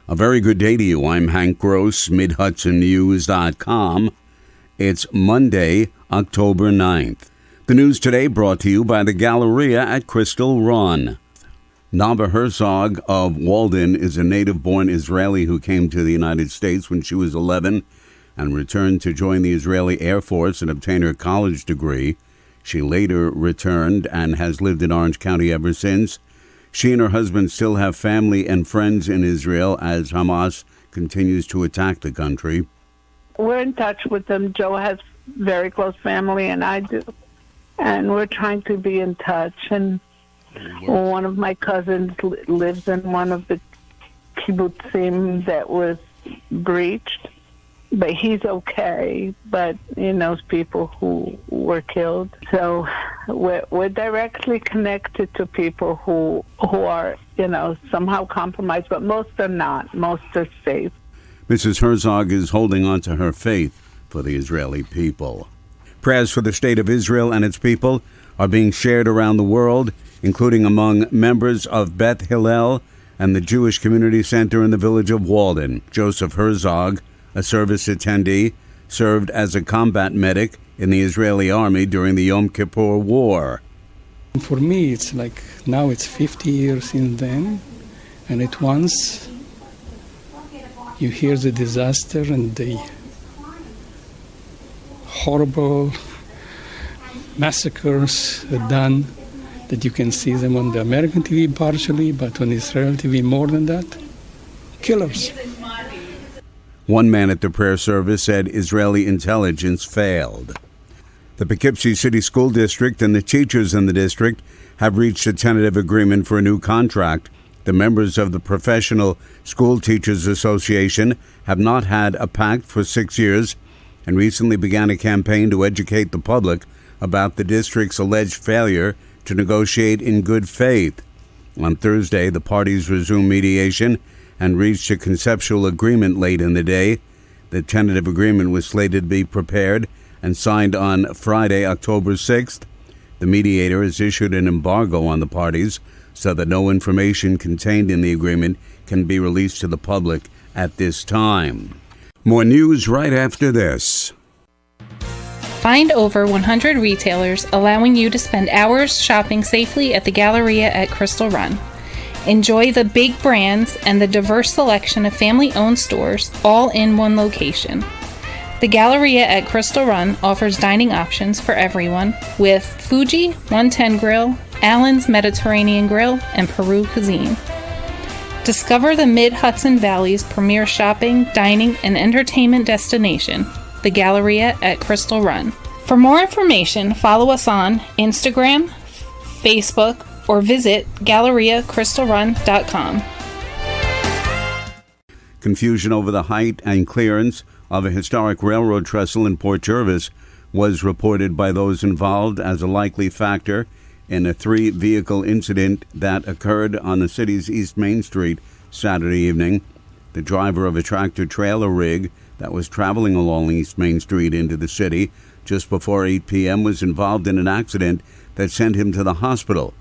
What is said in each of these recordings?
A very good day to you. I'm Hank Gross, MidHudsonNews.com. It's Monday, October 9th. The news today brought to you by the Galleria at Crystal Run. Nava Herzog of Walden is a native-born Israeli who came to the United States when she was 11 and returned to join the Israeli Air Force and obtain her college degree. She later returned and has lived in Orange County ever since. She and her husband still have family and friends in Israel as Hamas continues to attack the country. We're in touch with them. Joe has very close family, and I do. And we're trying to be in touch. And one of my cousins lives in one of the kibbutzim that was breached. But he's okay, but he knows people who were killed. So we're directly connected to people who are, somehow compromised, but most are not. Most are safe. Mrs. Herzog is holding on to her faith for the Israeli people. Prayers for the state of Israel and its people are being shared around the world, including among members of Beth Hillel and the Jewish Community Center in the village of Walden. Joseph Herzog, a service attendee, served as a combat medic in the Israeli army during the Yom Kippur War. For me, it's like now it's 50 years since then, and at once you hear the disaster and the horrible massacres done, that you can see them on the American TV partially, but on Israeli TV more than that. Killers. One man at the prayer service said Israeli intelligence failed. The Poughkeepsie City School District and the teachers in the district have reached a tentative agreement for a new contract. The members of the Professional School Teachers Association have not had a pact for 6 years and recently began a campaign to educate the public about the district's alleged failure to negotiate in good faith. On Thursday, the parties resumed mediation and reached a conceptual agreement late in the day. The tentative agreement was slated to be prepared and signed on Friday, October 6th. The mediator has issued an embargo on the parties so that no information contained in the agreement can be released to the public at this time. More news right after this. Find over 100 retailers allowing you to spend hours shopping safely at the Galleria at Crystal Run. Enjoy the big brands and the diverse selection of family-owned stores all in one location. The Galleria at Crystal Run offers dining options for everyone with Fuji 110 Grill, Allen's Mediterranean Grill, and Peru Cuisine. Discover the Mid-Hudson Valley's premier shopping, dining, and entertainment destination, the Galleria at Crystal Run. For more information, follow us on Instagram, Facebook, or visit GalleriaCrystalRun.com. Confusion over the height and clearance of a historic railroad trestle in Port Jervis was reported by those involved as a likely factor in a 3-vehicle incident that occurred on the city's East Main Street Saturday evening. The driver of a tractor-trailer rig that was traveling along East Main Street into the city just before 8 p.m. was involved in an accident that sent him to the hospital.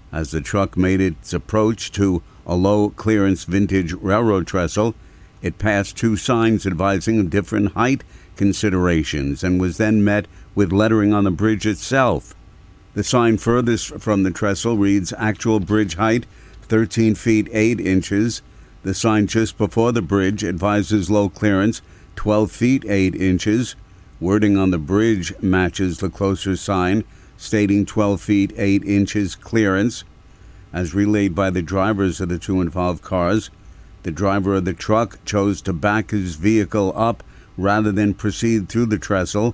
As the truck made its approach to a low-clearance vintage railroad trestle, it passed 2 signs advising of different height considerations and was then met with lettering on the bridge itself. The sign furthest from the trestle reads actual bridge height 13 feet 8 inches. The sign just before the bridge advises low clearance 12 feet 8 inches. Wording on the bridge matches the closer sign stating 12 feet 8 inches clearance. As relayed by the drivers of the 2 involved cars, the driver of the truck chose to back his vehicle up rather than proceed through the trestle.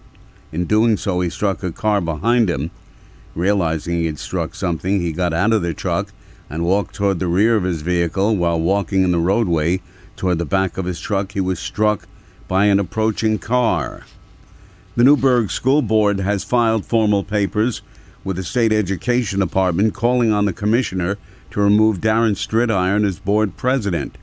In doing so, he struck a car behind him. Realizing he had struck something, he got out of the truck and walked toward the rear of his vehicle. While walking in the roadway toward the back of his truck, he was struck by an approaching car. The Newburgh School Board has filed formal papers with the State Education Department calling on the commissioner to remove Darren Stridiron as board president.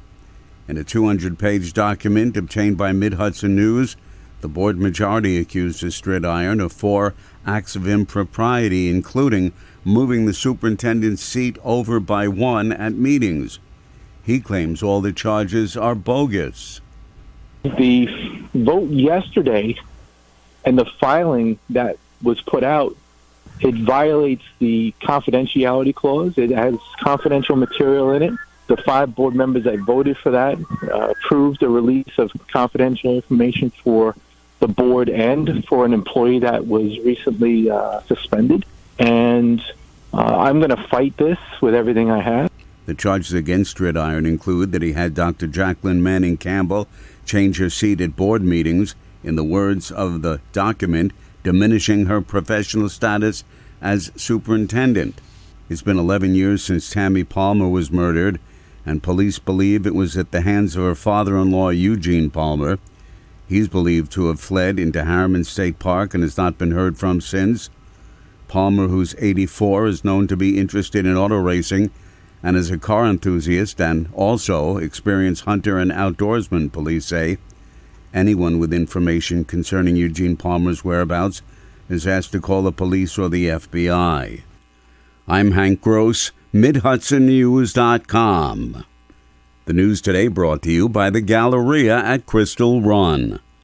In a 200-page document obtained by Mid-Hudson News, the board majority accuses Stridiron of 4 acts of impropriety, including moving the superintendent's seat over by 1 at meetings. He He claims all the charges are bogus. The vote yesterday and the filing that was put out, it violates the confidentiality clause. It has confidential material in it. The 5 board members that voted for that approved the release of confidential information for the board and for an employee that was recently suspended. And I'm going to fight this with everything I have. The charges against Stridiron include that he had Dr. Jacqueline Manning Campbell change her seat at board meetings, in the words of the document, diminishing her professional status as superintendent. It's been 11 years since Tammy Palmer was murdered, and police believe it was at the hands of her father-in-law, Eugene Palmer. He's believed to have fled into Harriman State Park and has not been heard from since. Palmer, who's 84, is known to be interested in auto racing and is a car enthusiast and also experienced hunter and outdoorsman, police say. Anyone with information concerning Eugene Palmer's whereabouts is asked to call the police or the FBI. I'm Hank Gross, MidHudsonNews.com. The news today brought to you by the Galleria at Crystal Run.